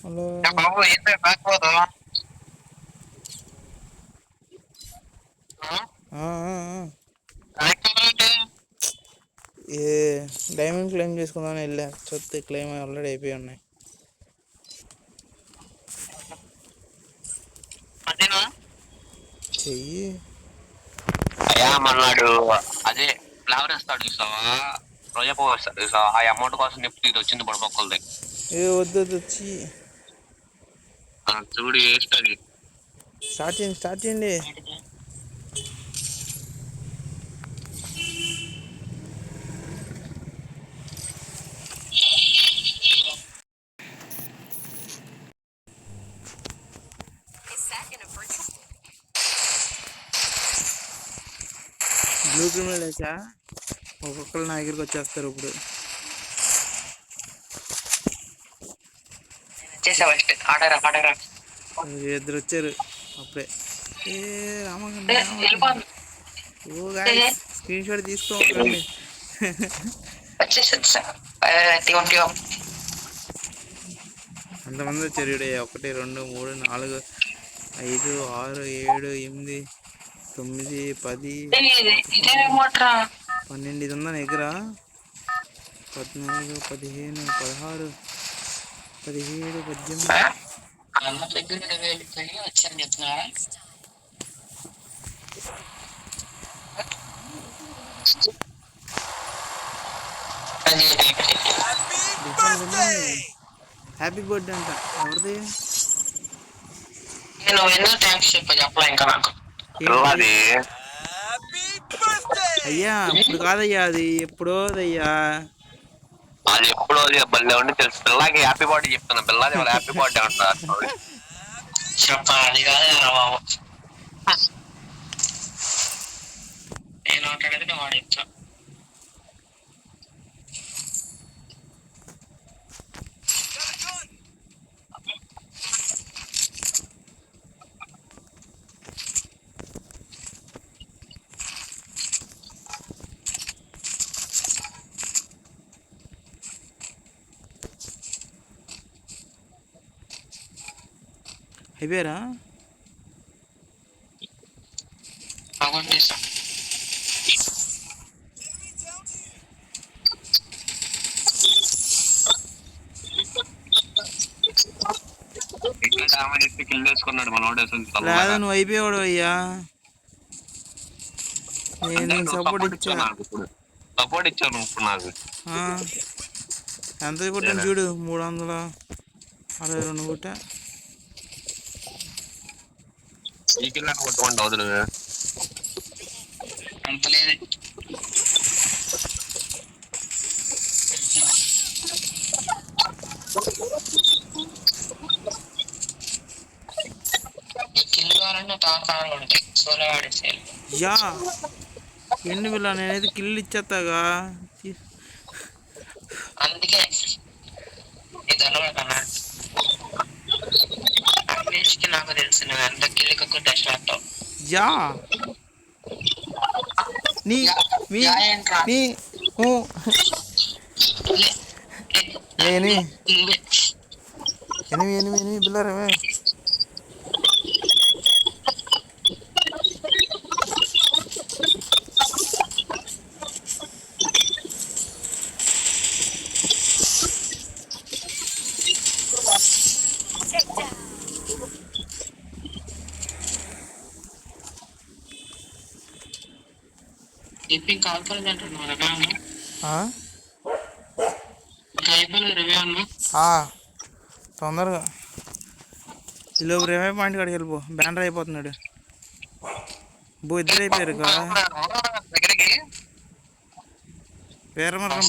Hello బాబు ఏంటో కాకపోదు ఏ diamond claim చేసుకుందామని వెళ్ళా చూస్తే క్లెయిమ్ ఆల్రెడీ అయిపోయి ఉన్నాయి. చెయ్యి అయ్యా మన్నాడు అదే ఫ్లేవర్ ఇస్తాడు చూసావా, రోజా పువ్వు ఇస్తాడు చూసావా, ఆ అమౌంట్ కోసం చెప్పి ఇది వచ్చింది బుడపక్కలది. ఏ వద్దు వచ్చి చూడు వేస్తుంది. స్టార్ట్ చేయండి. బ్లూ క్రిమినల్ వేసా, ఒక్కొక్కరు నా దగ్గరికి వచ్చేస్తారు. ఇప్పుడు ఇద్దరు వచ్చారు అప్పుడే. ఏ రామకృష్ణ ఓ గాయ్స్ స్క్రీన్ షాట్ తీసుకోండి. అంతమంది వచ్చారు. 1 2 3 4 5 6 7 8 9 10 12 ఇది ఉందా దగ్గర 14 15 16 17 18 హ్యాపీ బర్త్డే అంట. ఎవరిది? అయ్యా ఇప్పుడు కాదయ్యా, అది ఎప్పుడోదయ్యా. అది ఎప్పుడో బల్లే ఉండి తెలుసు. పిల్లకి హ్యాపీ బర్త్డే చెప్తున్నా. పిల్లది వాళ్ళ హ్యాపీ బర్త్డే అంటారు. చెప్పాలి కాదు బాబు, నేను మాట్లాడేది నువ్వు ఆడించా. అయిపోయారా? లేదా నువ్వు అయిపోయాడు అయ్యా. నేను సపోర్ట్ ఇచ్చాను. ఎంత కొట్టాను చూడు, 362 కొట్టా. కొట్టుకోండి వదులు అంత లేదు. యా ఎన్ని పిల్ల నేనైతే కిల్లు ఇచ్చేస్తాగా. అందుకే నాకు తెలుసు నువ్వు ఎంత కిల్లికి టెస్ట్ ఆడతావు. యా నీ మీ నీ ఎనిమిది పిల్లరవే. తొందరగా ఈలోపు రివైవ్ పాయింట్ కాడికి వెళ్ళిపో. బ్యానర్ అయిపోతున్నాడు. ఇద్దరు అయిపోయారు కదా. వీరమరణం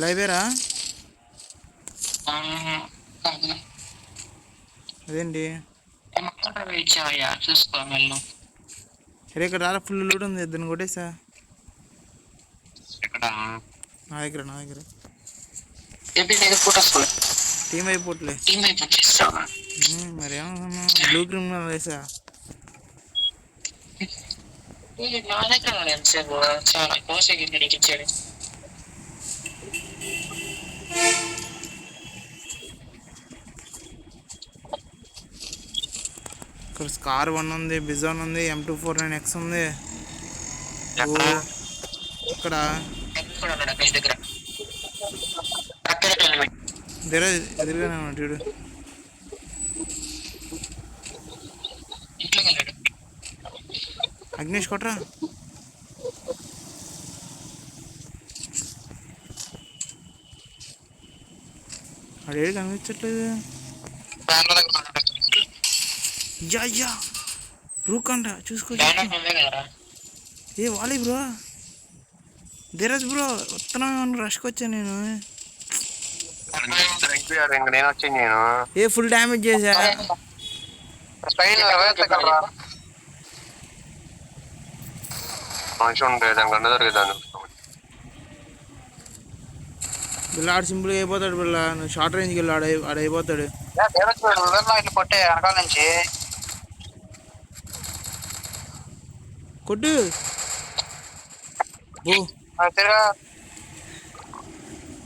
లైవేరా. అదేంటి ఇచ్చావయ్యా చూసుకో మెల్లు. అరే ఇక్కడ రారా, ఫుల్ లూట్ ఉంది, ఇద్దరిని కొట్టేసా. ఎక్కడ నా దగ్గర టీం అయిపోట్లే. మరి ఏమన్నా బ్లూ క్రిమినల్ వేసా. నా దగ్గర ఎంతసేపు చాలా కోసేకి నీకు ఇచ్చాడు. ఇక్కడ స్కార్ 1 ఉంది, బిజాన్ ఉంది, M249X ఉంది. ఇక్కడ ఎదురుగానే ఉన్నాడు చూడు. అగ్నేష్ కొట్రా. అడేడు కనిపించట్లేదు. యా రూకంట చూసుకో. ఏ వాలి బ్రో, ధీరజ్ బ్రో వస్తున్నాను, రష్కి వచ్చాను నేను. ఏ ఫుల్ డ్యామేజ్ చేసా. బిల్ల ఆడు సింపుల్గా అయిపోతాడు. బిల్ల నువ్వు షార్ట్ రేంజ్కి వెళ్ళి ఆడ అయిపోతాడు. కొట్టు బో.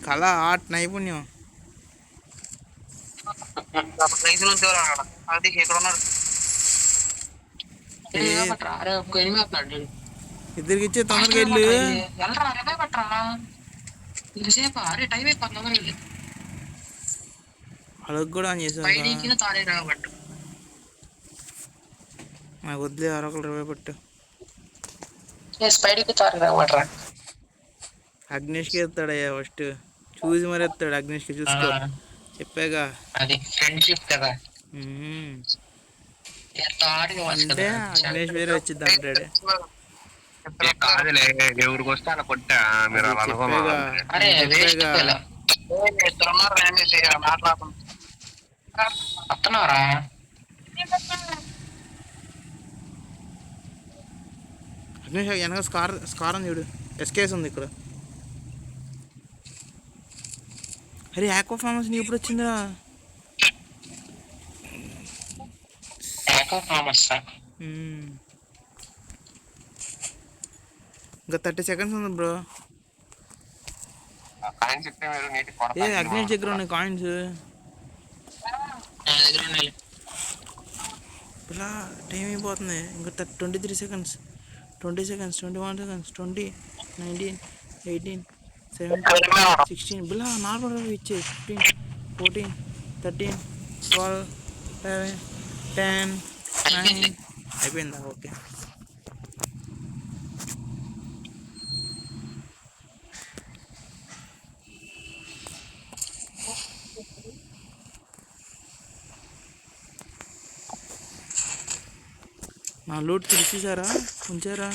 కళ, ఆర్ట్, నైపుణ్యం. ఇద్దరికి ఇచ్చే తొందరగా వెళ్ళు. అలగ్ కూడా ఆన్ చేసావు. నాకు వద్దులే, అరొకరు 20 పెట్టు. అగ్నేష్కి ఎత్తాడయ్యా ఫస్ట్, చూసి మరి ఎత్తాడు. అగ్నేష్కి చూసుకో, చెప్పాగా. అది ఫ్రెండ్షిప్ కదా. అంటే అగ్నేష్ వేరే వచ్చిద్దాం అంటాడు. ఎవరికి వస్తే అలా కొట్టా మీరు అలా అనుకున్నారా. అగ్నేష్ వెనక స్కార్ ఉంది చూడు, ఎస్కేస్ ఉంది ఇక్కడ. అరే ఆక్వా ఫార్మస్ నీకు ఎప్పుడు వచ్చిందిరా? ఇంకా 30 seconds ఉంది బ్రో. ఏ అగ్నేష్ దగ్గర ఉన్నాయి కాయిన్స్. ఇలా టైం అయిపోతుంది. ఇంకా 23 seconds, 20 seconds, 21 seconds, 20, 19, 18, 17, 16. బిలా నార్మల్ ఇచ్చే 15, 14, 13, 12, 11, 10, 9. అయిపోయిందా? ఓకే. నా లూట్ తెలిసేసారా, ఉంచారా?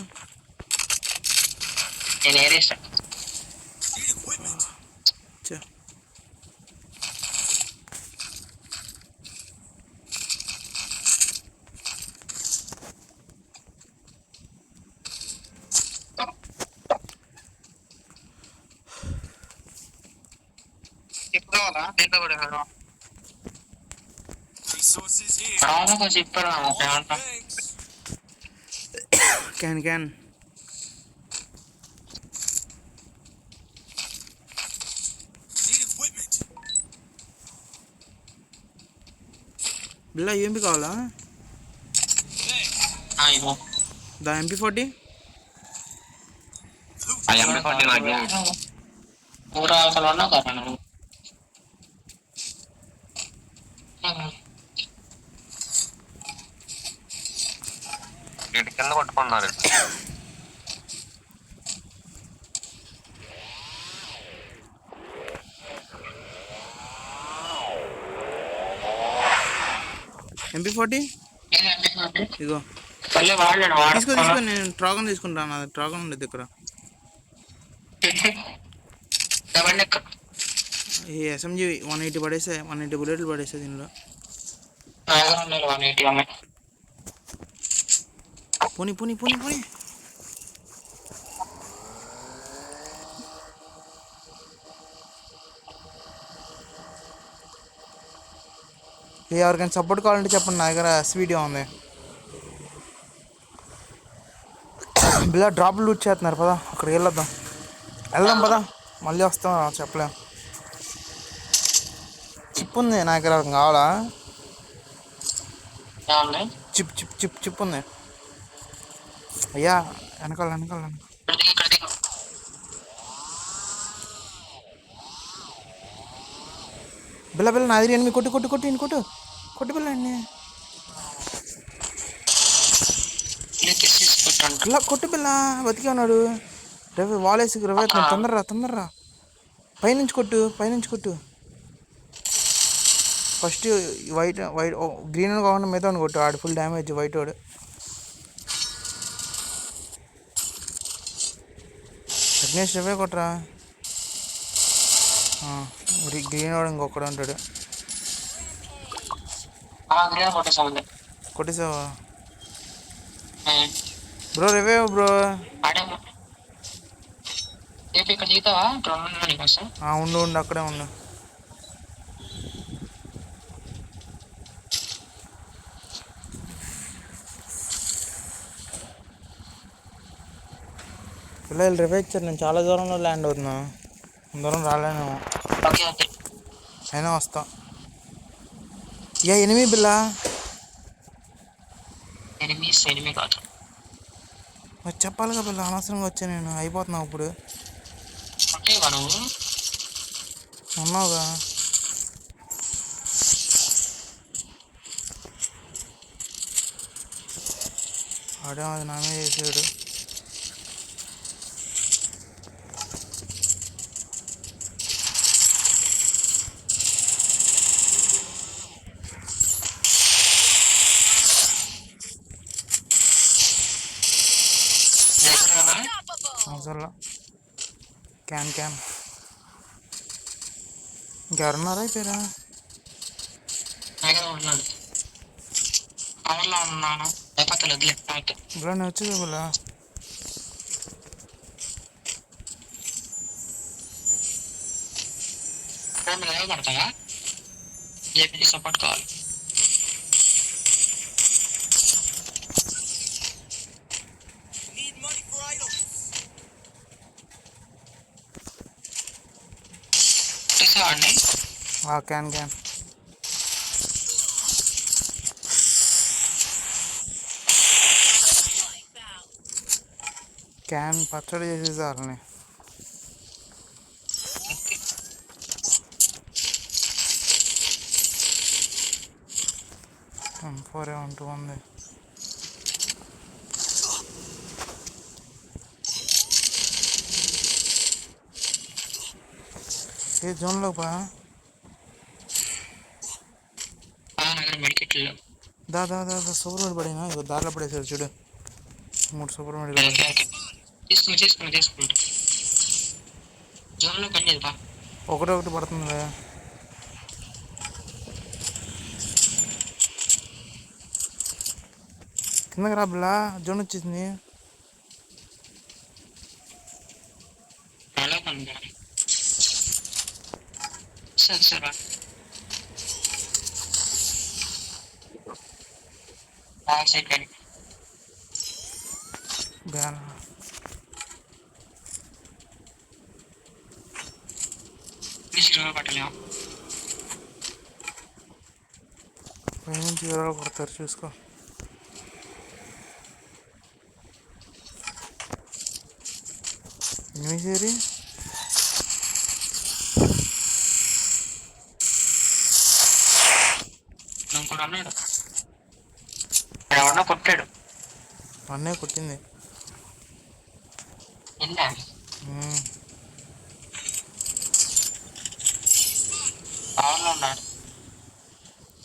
Can. బిల్లా ఏంపి కావాలా? దా MP40. కింద కొట్టుకున్నారు. MP40 ఇగో తీసుకో. నేను ట్రాగన్ తీసుకుంటాను. అది ట్రాగన్ ఉండేది ఇక్కడ. ఈ ఎస్ఎంజీ 180 పడేసా, 180 బుల్లెట్లు పడేసా దీనిలో. పోనీ పోనీ పోనీ పోనీ. ఎవరికైనా సపోర్ట్ కావాలంటే చెప్పండి, నా దగ్గర వీడియో ఉంది. బిల్లా డ్రాప్ లూట్ చేస్తున్నారు పదా, అక్కడికి వెళ్దాం పదా, మళ్ళీ వస్తాం చెప్పలేం. చిప్ ఉంది నా దగ్గర, కావాలా? చిప్ ఉంది అయ్యా, వెనకాల. బిల్ల నాది ఎనిమిది, కొట్టు బిల్ల అన్ని ఇలా కొట్టు బిల్ల. బతికే ఉన్నాడు. రవి వాలేసి రవి తొందరరా. పైనుంచి కొట్టు. ఫస్ట్ వైట్ గ్రీన్ కాకుండా మిగతా కొట్టు. ఆడు ఫుల్ డ్యామేజ్ వైట్ వాడు. విఘ్నేష్ రవే కొట్టరా. గ్రీన్ వాడు ఇంకొకడు ఉంటాడు. కొట్టేసావా బ్రో? రవే బ్రో ఉండు అక్కడే ఉండు. పిల్లలు రివే ఇచ్చారు. నేను చాలా దూరంలో ల్యాండ్ అవుతున్నా, దూరం రాలేనేమో, అయినా వస్తా. ఎనిమిది బిల్లా, మరి చెప్పాలిగా పిల్ల, అనవసరంగా వచ్చా నేను. అయిపోతున్నావు ఇప్పుడు, ఉన్నావుగా. ఆడేమో అది నా మీద చేసాడు. అవసరంలా క్యాన్ ఇంకెవరున్నారా అయిపోయారా? ఇప్పుడు నేను వచ్చేది బుల్లా. సపోర్ట్ కావాలి. క్యాన్ పచ్చడి చేసేసారని. M4 ఉంటూ ఉంది. ఏ జోన్లో బా దా సూపర్ మెడి పడినా, ఇక దారిలో పడేసారు చూడు. 3 సూపర్ మెడి ఒకటి పడుతుంది. కిందకి రాబులా, జోన్ వచ్చేసింది. పైనుంచి ఎవరో కొడతారు చూసుకో. ఎనిమిది కొట్టాడు. అన్నే కొట్టింది.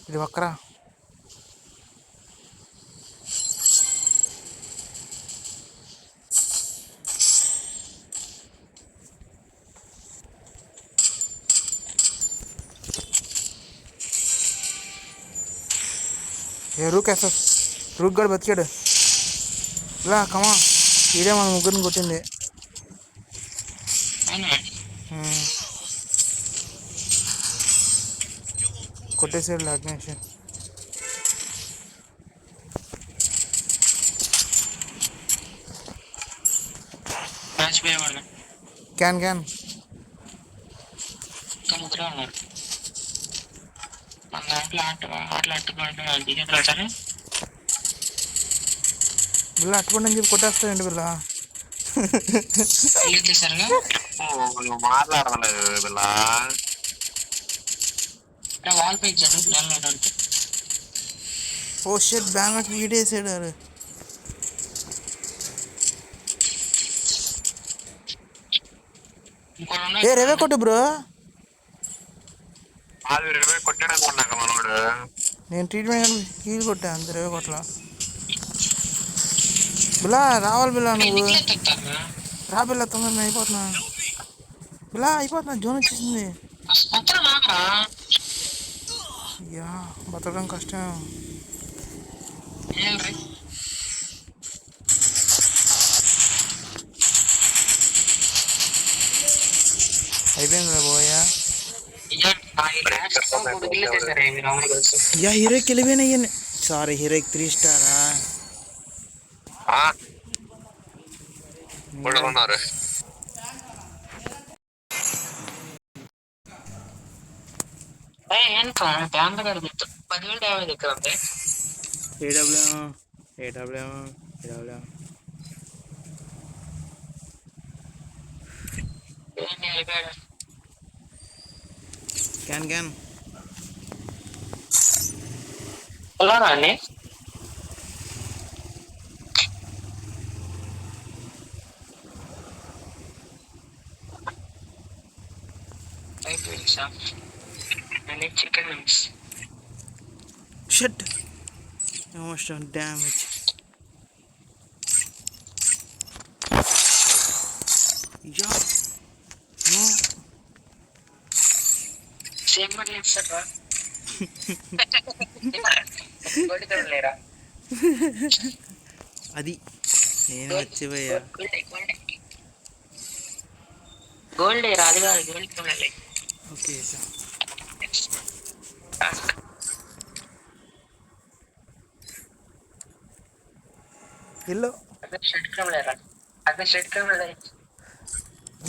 ఇది వక్కరా. ఏ రూక్ ఎస్ఎస్ రూక్ గడు బతికాడు. ఇలా కమా ఇదే మన ముగ్గురిని కొట్టింది. కొట్టేసాడు అగ్నేష్. క్యాన్ క్యాన్ బిల్ల అట్టుకోండి అని చెప్పి కొట్టేస్తాడండి బిల్ల. నువ్వు మాట్లాడలేదు బిల్లా. ఓ షెట్ బ్యాంగ్ వీడేసాడు. ఏ రేవే కొట్టు బ్రో. అది 20 కొట్టాడు కొన్నాక మనోడు. నేను ట్రీట్మెంట్ హీల్ కొట్టా అంత రేవే కొట్టలా. బిలా రావాలి బిలా, నువ్వు రా బిల్లా తొందరగా అయిపోతున్నా. బిలా అయిపోతున్నా, జోన్ వచ్చేసింది. యా బతకడం కష్టం. అయిపోయింది పోయా. యా హీరోకి వెళ్ళిపోయినాయి. సారీ హీరోకి 3 స్టారా. ఉన్నారు క్యాన్ క్యాన్ అండి. Chicken wings. Shut almost done damage. Yeah no same but ఇట్సట్రా గోల్డ్ కలర్ అది నేను మర్చిపోయా. గోల్డ్ రాదు కాదు, gold colour. Okay sir yellow shirt colour అదే షర్ట్ కలర్.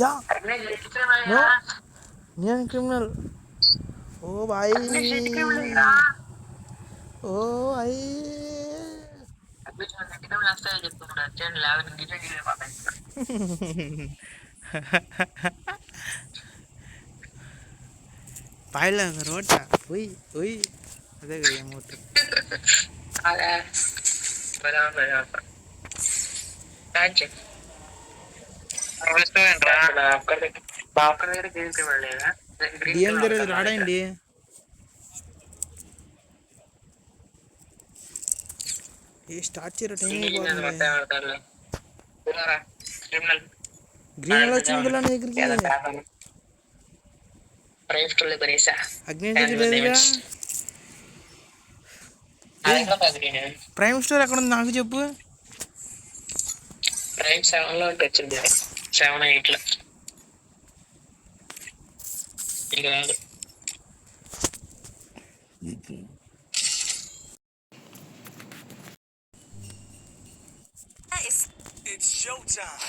యా నో నేను క్రిమినల్. ఓ భాయ్ ఓ భాయ్ పాయల రోట ఉయ్ ఉయ్ అదే కదా ఏమవుతుంది. డిఎం దగ్గర రాడండి. ఏ స్టార్ట్ చేయరా, టైం అయిపోతుంది. గ్రీన్ ఎలా వచ్చింది పిల్ల నీ దగ్గరికి? అగ్నేష్ దగ్గర లేదుగా. ప్రైమ్ స్టోర్ ఎక్కడ ఉంది నాకు చెప్పు. ప్రైమ్ 7 లో వచ్చింది, 7 8 లో. ఇక It's showtime.